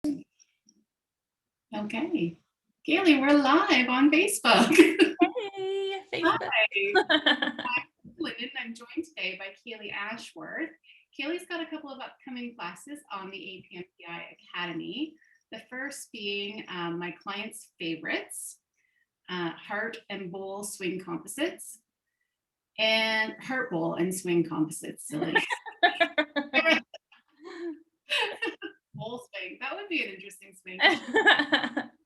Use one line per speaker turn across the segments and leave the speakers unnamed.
Okay. Kayleigh, we're live on Facebook.
Hey, Facebook.
Hi. I'm Lynn. I'm joined today by Kayleigh Ashworth. Kayleigh's got a couple of upcoming classes on the APNPI Academy. The first being my clients' favorites, heart and bowl swing composites, and heart bowl and swing composites. Silly. Bowl swing. That would be an interesting swing.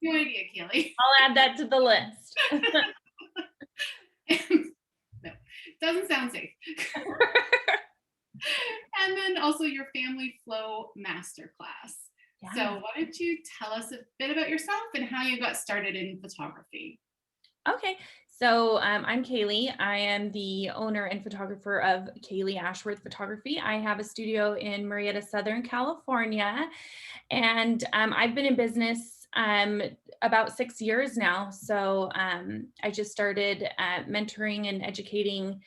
No idea, Kayleigh.
I'll add that to the list.
No, doesn't sound safe. And then also your family flow masterclass. Yeah. So why don't you tell us a bit about yourself and how you got started in photography?
Okay, so I'm Kayleigh. I am the owner and photographer of Kayleigh Ashworth Photography. I have a studio in Marietta, Southern California, and I've been in business about 6 years now. So I just started mentoring and educating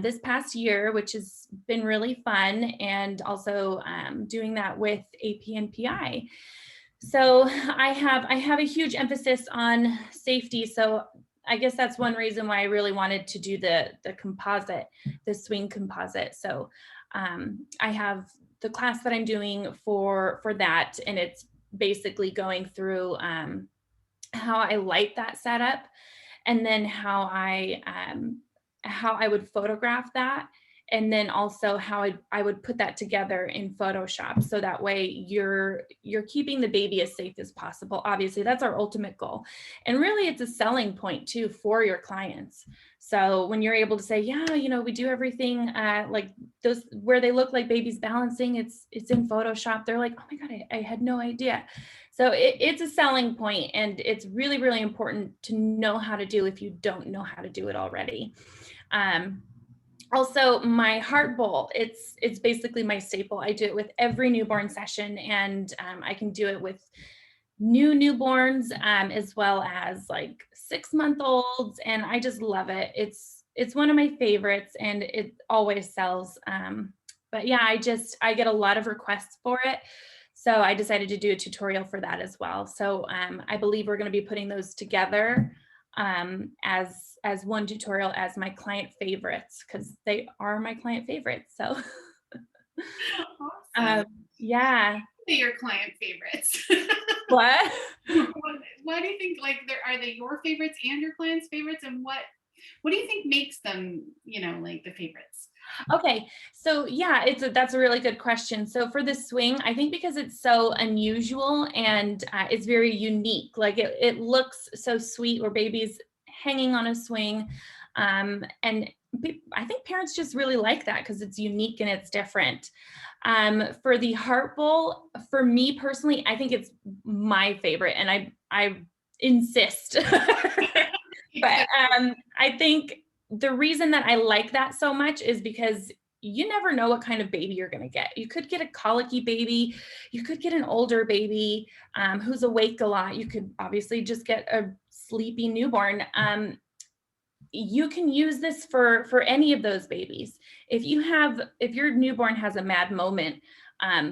this past year, which has been really fun, and also doing that with APNPI. So I have a huge emphasis on safety. So I guess that's one reason why I really wanted to do the composite, the swing composite. So I have the class that I'm doing for that, and it's basically going through how I light that setup, and then how I would photograph that, and then also how I would put that together in Photoshop, so that way you're keeping the baby as safe as possible. Obviously, that's our ultimate goal, and really it's a selling point too for your clients. So when you're able to say, yeah, you know, we do everything like those where they look like babies balancing, it's in Photoshop, they're like, oh my God, I had no idea. So it's a selling point, and it's really, really important to know how to do if you don't know how to do it already. Also, my heart bowl, it's basically my staple. I do it with every newborn session, and I can do it with new newborns as well as like 6-month-olds, and I just love it. It's one of my favorites, and it always sells. But yeah, I get a lot of requests for it. So I decided to do a tutorial for that as well. So I believe we're going to be putting those together as one tutorial as my client favorites, because they are my client favorites. So
awesome.
Yeah.
Your client favorites.
What?
Why do you think, like, are they your favorites and your clients' favorites, and what do you think makes them, you know, like the favorites?
Okay, so yeah, that's a really good question. So for the swing, I think because it's so unusual and it's very unique, like it looks so sweet where baby's hanging on a swing, and I think parents just really like that because it's unique and it's different. For the heart bowl, for me personally, I think it's my favorite, and I insist. But I think the reason that I like that so much is because you never know what kind of baby you're going to get. You could get a colicky baby. You could get an older baby who's awake a lot. You could obviously just get a sleepy newborn. You can use this for any of those babies. If your newborn has a mad moment,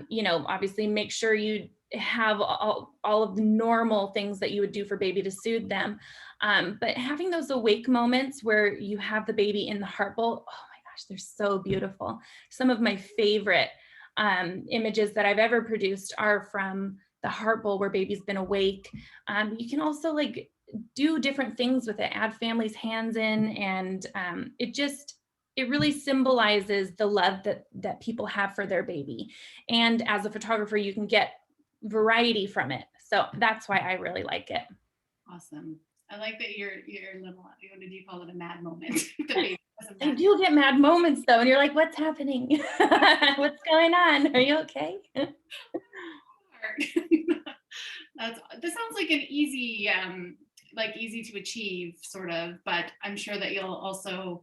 you know, obviously make sure you have all of the normal things that you would do for baby to soothe them. But having those awake moments where you have the baby in the heart bowl, oh my gosh, they're so beautiful. Some of my favorite images that I've ever produced are from the heart bowl where baby's been awake. You can also like do different things with it, add family's hands in, and it really symbolizes the love that people have for their baby. And as a photographer, you can get variety from it. So that's why I really like it.
Awesome. I like that you're little, what do you call it, a mad moment? The
they do get mad moments though, and you're like, what's happening? What's going on? Are you okay?
This sounds like an easy to achieve sort of, but I'm sure that you'll also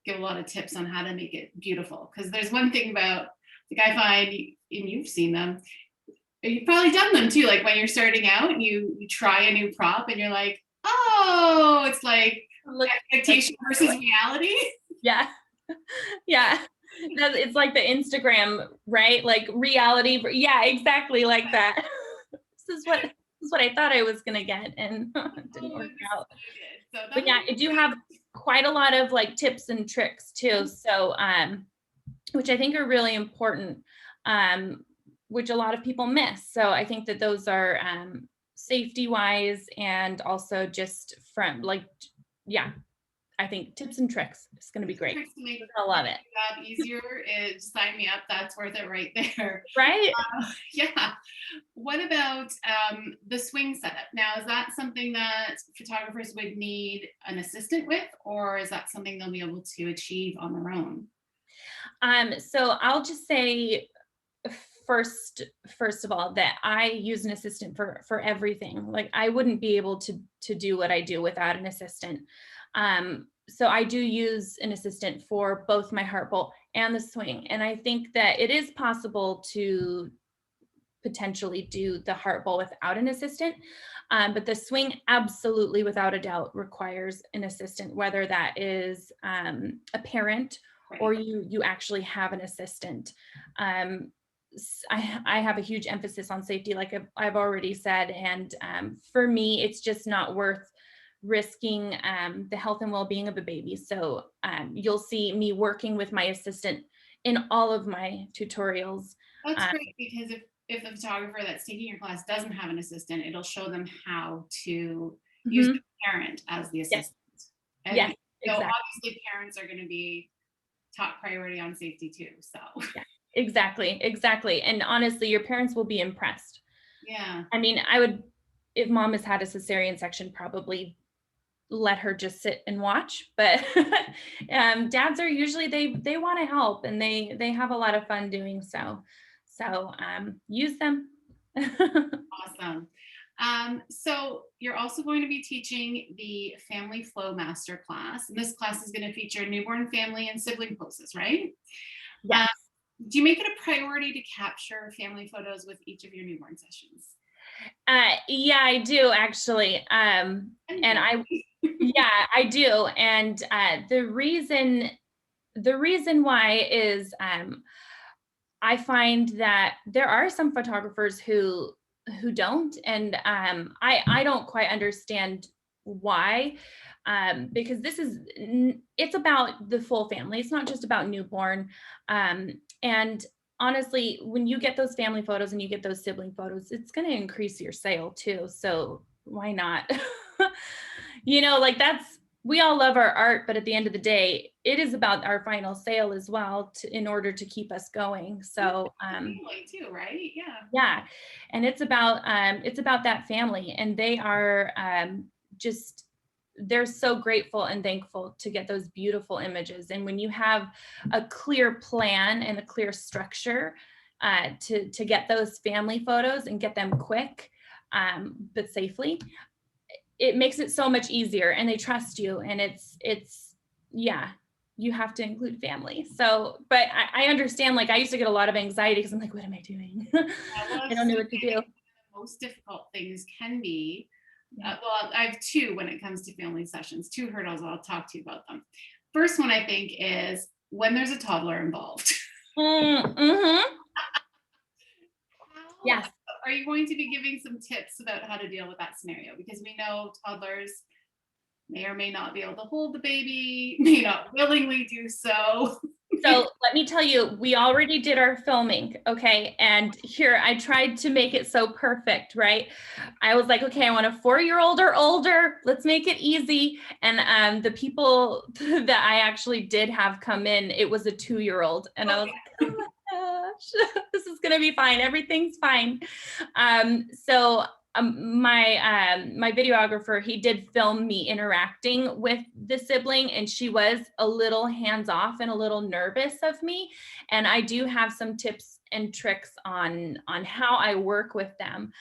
give a lot of tips on how to make it beautiful, because there's one thing about, like, I find, and you've seen them, you've probably done them too, like when you're starting out and you try a new prop and you're like, oh, it's like expectation versus reality.
Yeah. It's like the Instagram, right? Like reality. Yeah, exactly like that. is what I thought I was gonna get, and it didn't
Oh,
work
I'm
out.
excited. So that
But
would
yeah,
be
I do
great.
have quite a lot of like tips and tricks too. So which I think are really important, which a lot of people miss. So I think that those are safety wise and also just from like, yeah, I think tips and tricks is going to be great.
Tricks to make
I love it.
your job easier is sign me up. That's worth it right there.
Right?
Yeah. What about the swing setup? Now, is that something that photographers would need an assistant with, or is that something they'll be able to achieve on their own?
So I'll just say first of all that I use an assistant for everything. Like I wouldn't be able to do what I do without an assistant. So I do use an assistant for both my heart bowl and the swing. And I think that it is possible to potentially do the heart bowl without an assistant. But the swing absolutely without a doubt requires an assistant, whether that is a parent or
Right.
you actually have an assistant. Um, I have a huge emphasis on safety, like I've already said. And for me, it's just not worth risking the health and well-being of a baby. So you'll see me working with my assistant in all of my tutorials.
That's
Um,
great because if the photographer that's taking your class doesn't have an assistant, it'll show them how to use the
mhm.
parent as the
Yes,
assistant. And
yes,
so
exactly.
obviously parents are going to be top priority on safety too. So
Yeah, exactly, exactly. And honestly, your parents will be impressed.
yeah.
I mean, if mom has had a cesarean section, probably let her just sit and watch. But dads are usually they want to help and they have a lot of fun doing so. So use them.
Awesome. So you're also going to be teaching the Family Flow Master class, and this class is going to feature newborn family and sibling poses, right?
Yes.
Uh, do you make it a priority to capture family photos with each of your newborn sessions?
Yeah, I do actually. And yeah, I do. And the reason why is I find that there are some photographers who don't, and I don't quite understand why, because it's about the full family. It's not just about newborn, and honestly, when you get those family photos and you get those sibling photos, it's going to increase your sale too. So why not? Like we all love our art, but at the end of the day, it is about our final sale as well in order to keep us going.
Yeah,
So
family too, right? Yeah.
yeah, and it's about that family, and they are just they're so grateful and thankful to get those beautiful images. And when you have a clear plan and a clear structure to get those family photos and get them quick but safely, it makes it so much easier, and they trust you. And it's yeah, you have to include family. So but I understand, like I used to get a lot of anxiety because I'm like, what am I doing?
Well,
I don't
that's
know what to
okay.
do.
The most difficult things can be,
Yeah.
well, I have two when it comes to family sessions, two hurdles. I'll talk to you about them. First one, I think, is when there's a toddler involved.
Mm-hmm.
How
Yes.
are you going to be giving some tips about how to deal with that scenario? Because we know toddlers may or may not be able to hold the baby, may not willingly do so.
So let me tell you, we already did our filming, okay? And here I tried to make it so perfect, right? I was like, okay, I want a 4-year-old or older. Let's make it easy. And the people that I actually did have come in, it was a 2-year-old. And I was like, oh my gosh, this is gonna be fine. Everything's fine. So my videographer, he did film me interacting with the sibling, and she was a little hands off and a little nervous of me. And I do have some tips and tricks on how I work with them.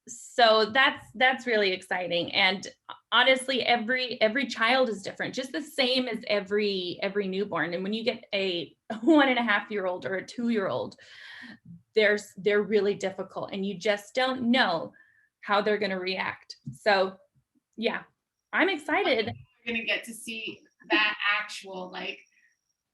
So that's really exciting. And honestly, every child is different, just the same as every newborn. And when you get a 1.5-year-old or a 2-year-old, they're really difficult, and you just don't know how they're going to react. So yeah, I'm excited.
You're going to get to see that actual, like,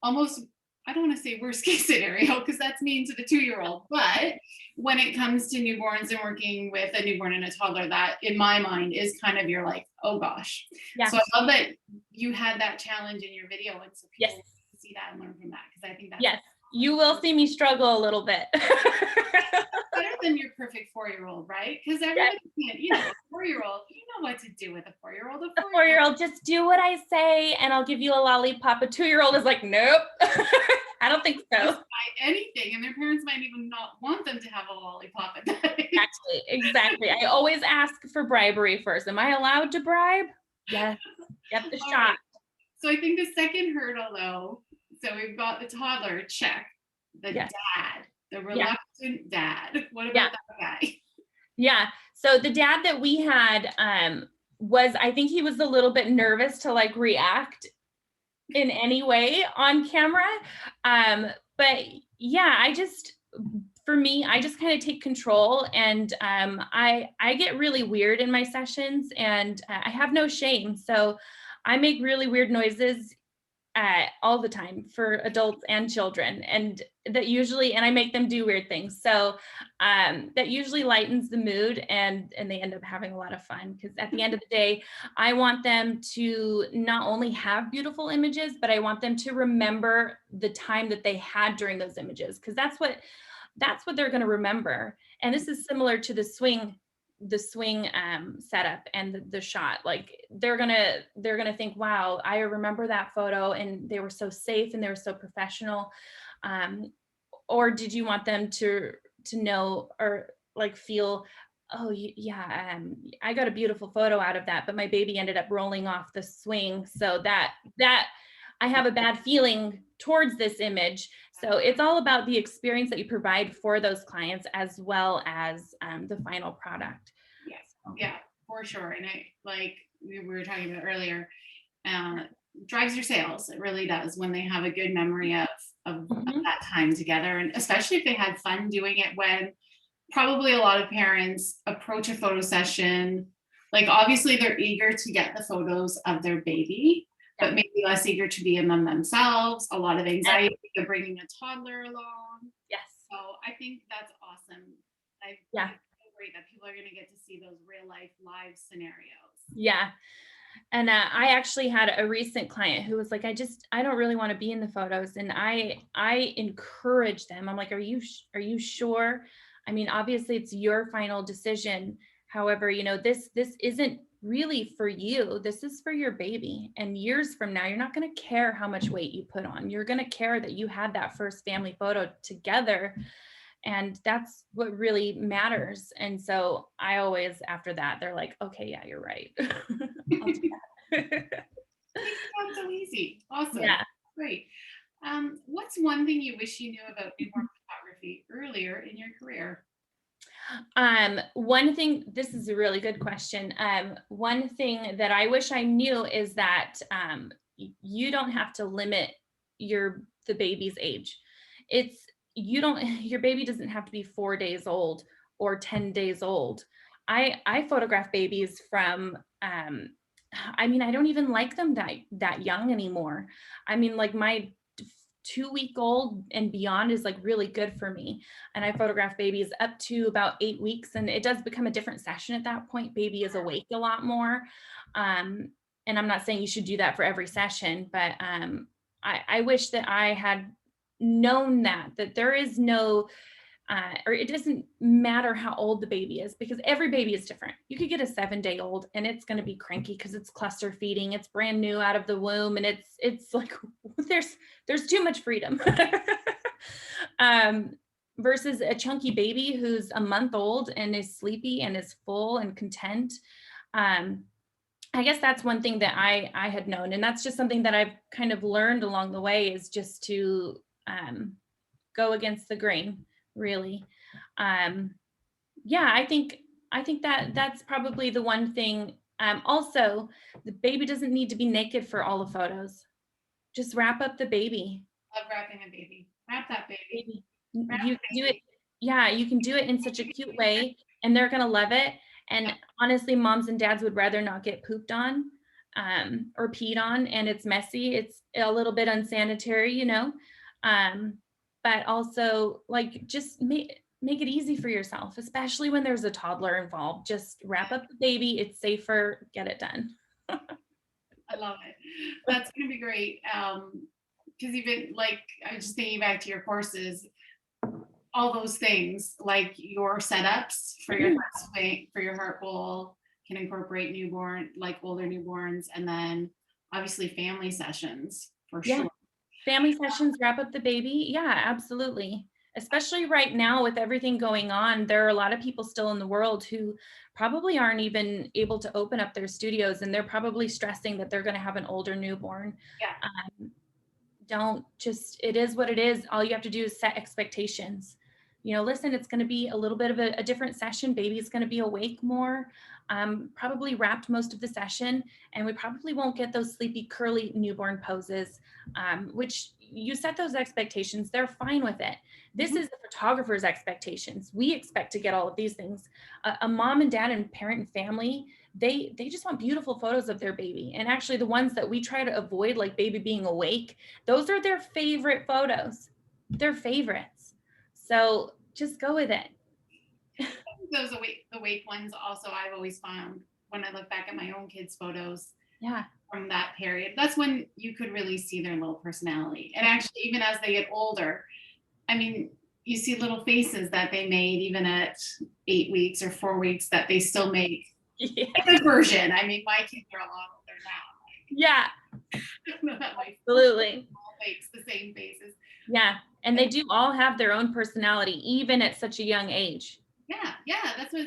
almost I don't want to say worst case scenario because that's mean to the 2-year-old, but when it comes to newborns and working with a newborn and a toddler, that in my mind is kind of your like, oh gosh.
Yeah.
So I love that you had that challenge in your video, and so
Yes.
people see that and learn from that, because I think that's
Yes. You will see me struggle a little bit.
better than your perfect 4-year-old, right? Because everybody can't, you know, a 4-year-old, you know what to do with a 4-year-old.
A 4-year-old, just do what I say and I'll give you a lollipop. A 2-year-old is like, nope, I don't think so.
Just buy anything, and their parents might even not want them to have a lollipop at that age.
Exactly. I always ask for bribery first. Am I allowed to bribe? Yes. Get the shot.
Right. So I think the second hurdle, though, so we've got the toddler, check. The dad, the reluctant dad. What about that guy?
Yeah. So the dad that we had was, I think he was a little bit nervous to like react in any way on camera. But yeah, for me, I just kind of take control, and I get really weird in my sessions, and I have no shame. So I make really weird noises all the time for adults and children, and I make them do weird things. So that usually lightens the mood, and they end up having a lot of fun, because at the end of the day, I want them to not only have beautiful images, but I want them to remember the time that they had during those images, because that's what they're going to remember. And this is similar to the swing setup and the shot. Like they're gonna think, wow, I remember that photo and they were so safe and they were so professional. Or did you want them to know or like feel, oh yeah, I got a beautiful photo out of that, but my baby ended up rolling off the swing, so that I have a bad feeling towards this image. So it's all about the experience that you provide for those clients, as well as the final product.
Yes, yeah, for sure. And I, like we were talking about earlier, drives your sales. It really does, when they have a good memory of that time together, and especially if they had fun doing it. When probably a lot of parents approach a photo session, like obviously they're eager to get the photos of their baby, but maybe less eager to be in them themselves. A lot of anxiety of bringing a toddler along.
Yes.
So I think that's awesome. It's great that people are going to get to see those real life live scenarios.
Yeah. And I actually had a recent client who was like, I don't really want to be in the photos. And I encourage them. I'm like, are you sure? I mean, obviously it's your final decision. However, you know, this isn't really for you. This is for your baby. And years from now, you're not going to care how much weight you put on. You're going to care that you had that first family photo together. And that's what really matters. And so I always, after that, they're like, okay, yeah, you're right. I'll do that.
That's so easy. Awesome.
Yeah.
Great. What's one thing you wish you knew about newborn photography earlier in your career?
One thing, this is a really good question. One thing that I wish I knew is that you don't have to limit the baby's age. Your baby doesn't have to be 4 days old or 10 days old. I photograph babies from, I mean, I don't even like them that young anymore. I mean, like my 2-week-old and beyond is like really good for me. And I photograph babies up to about 8 weeks, and it does become a different session at that point. Baby is awake a lot more. And I'm not saying you should do that for every session, but I wish that I had known that there is no, or it doesn't matter how old the baby is, because every baby is different. You could get a 7-day-old and it's going to be cranky because it's cluster feeding, it's brand new out of the womb, and it's like there's too much freedom. Versus a chunky baby who's a month old and is sleepy and is full and content. I guess that's one thing that I had known, and that's just something that I've kind of learned along the way, is just to go against the grain, really. Yeah, I think that's probably the one thing. Also, the baby doesn't need to be naked for all the photos. Just wrap up the baby.
Love wrapping a baby. Wrap that baby.
You can do it. Yeah, you can do it in such a cute way, and they're gonna love it. And honestly, moms and dads would rather not get pooped on or peed on, and it's messy. It's a little bit unsanitary, you know. But also like just make it easy for yourself, especially when there's a toddler involved. Just wrap up the baby. It's safer. Get it done.
I love it. That's going to be great. Because even like, I was just thinking back to your courses, all those things like your setups for your heart swing, for your heart bowl can incorporate newborn, like older newborns, and then obviously family sessions for sure.
Family sessions, wrap up the baby. Yeah, absolutely. Especially right now with everything going on, there are a lot of people still in the world who probably aren't even able to open up their studios, and they're probably stressing that they're going to have an older newborn.
Yeah.
Don't just, it is what it is. All you have to do is set expectations. You know, listen, it's going to be a little bit of a different session. Baby's going to be awake more, probably wrapped most of the session, and we probably won't get those sleepy curly newborn poses, which you set those expectations. They're fine with it. This is the photographer's expectations. We expect to get all of these things. A mom and dad and parent and family, they just want beautiful photos of their baby. And actually the ones that we try to avoid, like baby being awake, those are their favorite photos. They're favorites. So just go with it.
Those awake ones also, I've always found when I look back at my own kids' photos from that period, that's when you could really see their little personality. And actually, even as they get older, I mean, you see little faces that they made even at 8 weeks or 4 weeks that they still make.
Yeah.
Like a version. I mean, my kids are a lot older now.
Yeah. Absolutely.
All makes the same faces.
Yeah. And they do all have their own personality, even at such a young age.
Yeah. That's what,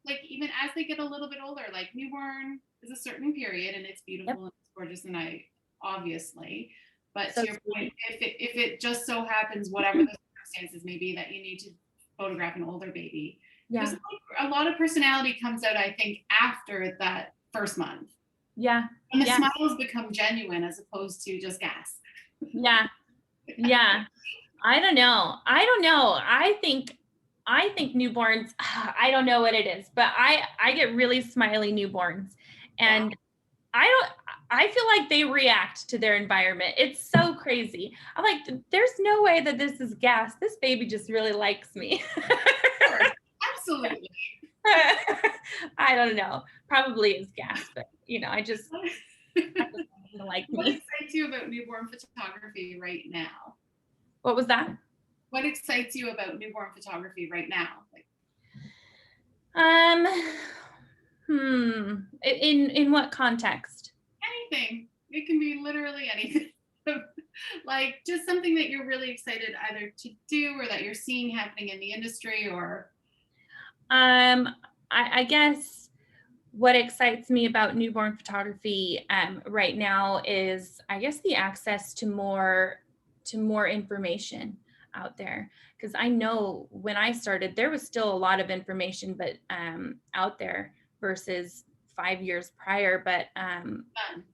like, even as they get a little bit older, like newborn is a certain period and it's beautiful and it's gorgeous, and I obviously, but to your point, if it just so happens, whatever the circumstances may be, that you need to photograph an older baby, there's a lot of personality comes out, I think, after that first month.
Yeah.
And the smiles become genuine as opposed to just gas.
Yeah. Yeah. I don't know. I think newborns, I don't know what it is, but I get really smiley newborns, and I feel like they react to their environment. It's so crazy. I'm like, there's no way that this is gas. This baby just really likes me.
Absolutely.
I don't know. Probably is gas, but you know, I just like me.
What excites you about newborn photography right now?
What was that?
What excites you about newborn photography right now?
In what context?
Anything. It can be literally anything. Like just something that you're really excited either to do or that you're seeing happening in the industry, or
I guess what excites me about newborn photography right now is, I guess, the access to more information out there. Because I know when I started, there was still a lot of information, but out there versus 5 years prior. But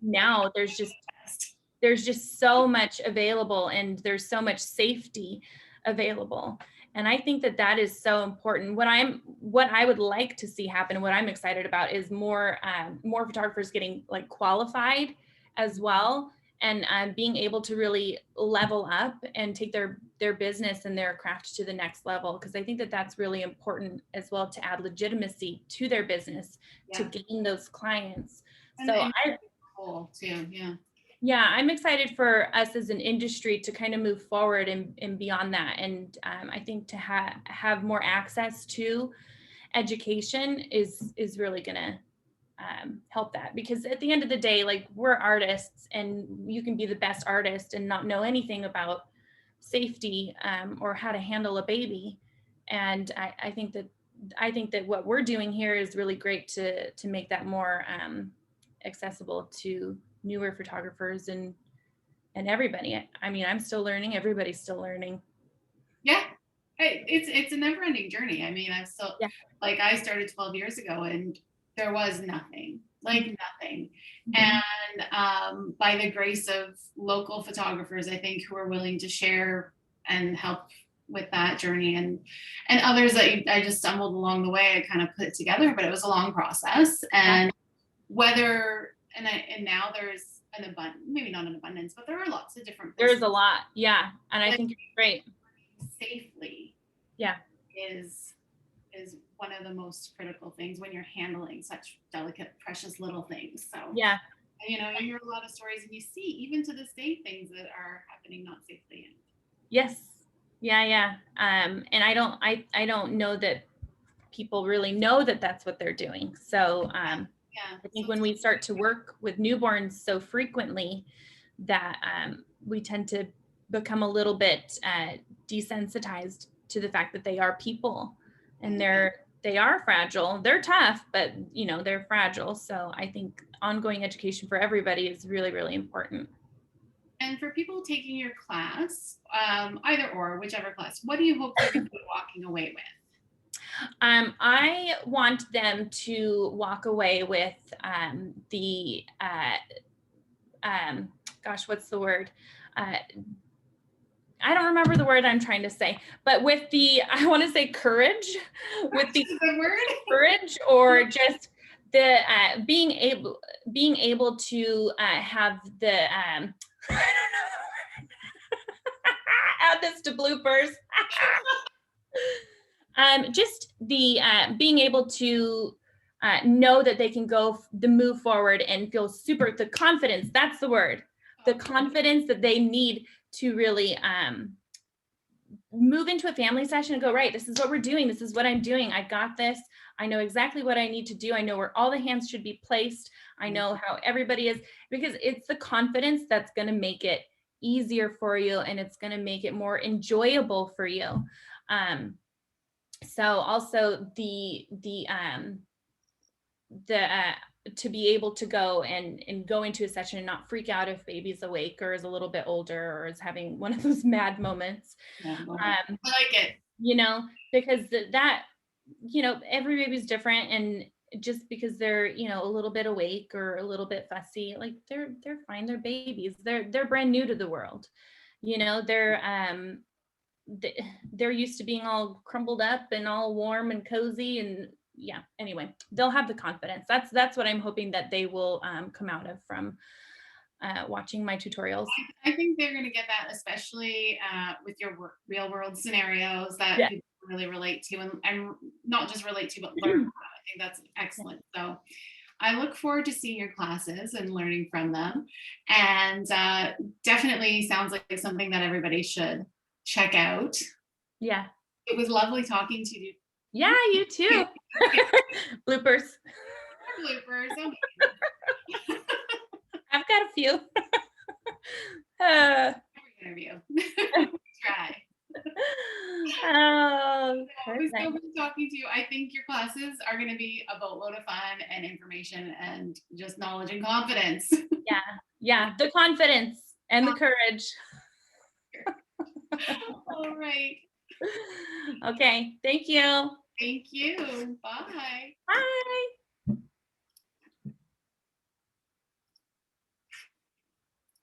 now there's just so much available, and there's so much safety available. And I think that is so important. What I would like to see happen, what I'm excited about, is more photographers getting like qualified as well, and being able to really level up and take their business and their craft to the next level. Because I think that's really important as well, to add legitimacy to their business, to gain those clients.
And
so
cool too.
Yeah, I'm excited for us as an industry to kind of move forward and beyond that. And I think to have more access to education is really going to help that. Because at the end of the day, like, we're artists, and you can be the best artist and not know anything about safety or how to handle a baby. And I think that what we're doing here is really great to make that more accessible to newer photographers and everybody. I mean, I'm still learning. Everybody's still learning.
Yeah, it's a never-ending journey. I mean, I'm still like, I started 12 years ago and there was nothing, like nothing. And by the grace of local photographers, I think, who are willing to share and help with that journey, and others that I just stumbled along the way, I kind of put it together, but it was a long process. And now there's maybe not an abundance, but there are lots of different
There's
places
a lot. Yeah. And I think it's great.
safely.
Yeah.
Is one of the most critical things when you're handling such delicate, precious little things. So
Yeah.
you know, you hear a lot of stories and you see even to this day things that are happening not safely.
Yes. Yeah. Yeah. And I don't know that people really know that that's what they're doing. So I think when we start to work with newborns so frequently that we tend to become a little bit desensitized to the fact that they are people and they are fragile. They're tough, but you know, they're fragile. So I think ongoing education for everybody is really, really important.
And for people taking your class, either or, whichever class, what do you hope they're going to be walking away with?
I want them to walk away with gosh, what's the word? I don't remember the word I'm trying to say, but with I want to say courage, with the
word
courage, or just the being able to have the I don't know the word. Add this to bloopers. Just the being able to know that they can move forward and feel the confidence, that's the word, the confidence that they need to really move into a family session and go, right, this is what we're doing. This is what I'm doing. I got this. I know exactly what I need to do. I know where all the hands should be placed. I know how everybody is, because it's the confidence that's going to make it easier for you, and it's going to make it more enjoyable for you. So also to be able to go and go into a session and not freak out if baby's awake or is a little bit older or is having one of those mad moments.
I like it.
You know, because that, you know, every baby's different, and just because they're, you know, a little bit awake or a little bit fussy, like they're fine. They're babies. They're brand new to the world. You know, they're used to being all crumbled up and all warm and cozy, and yeah, anyway, they'll have the confidence. That's what I'm hoping that they will come out of from watching my tutorials.
I think they're going to get that, especially with your real world scenarios that people really relate to, and not just relate to, but learn from. I think that's excellent. So I look forward to seeing your classes and learning from them, and definitely sounds like something that everybody should check out.
Yeah.
It was lovely talking to you.
Yeah, you too. Bloopers.
Bloopers. Oh
I've got a few.
Interview. Try.
Oh,
it was so good talking to you. I think your classes are going to be a boatload of fun and information and just knowledge and confidence.
Yeah, the confidence and the courage.
All right.
Okay, thank you.
Thank you. Bye.
Bye.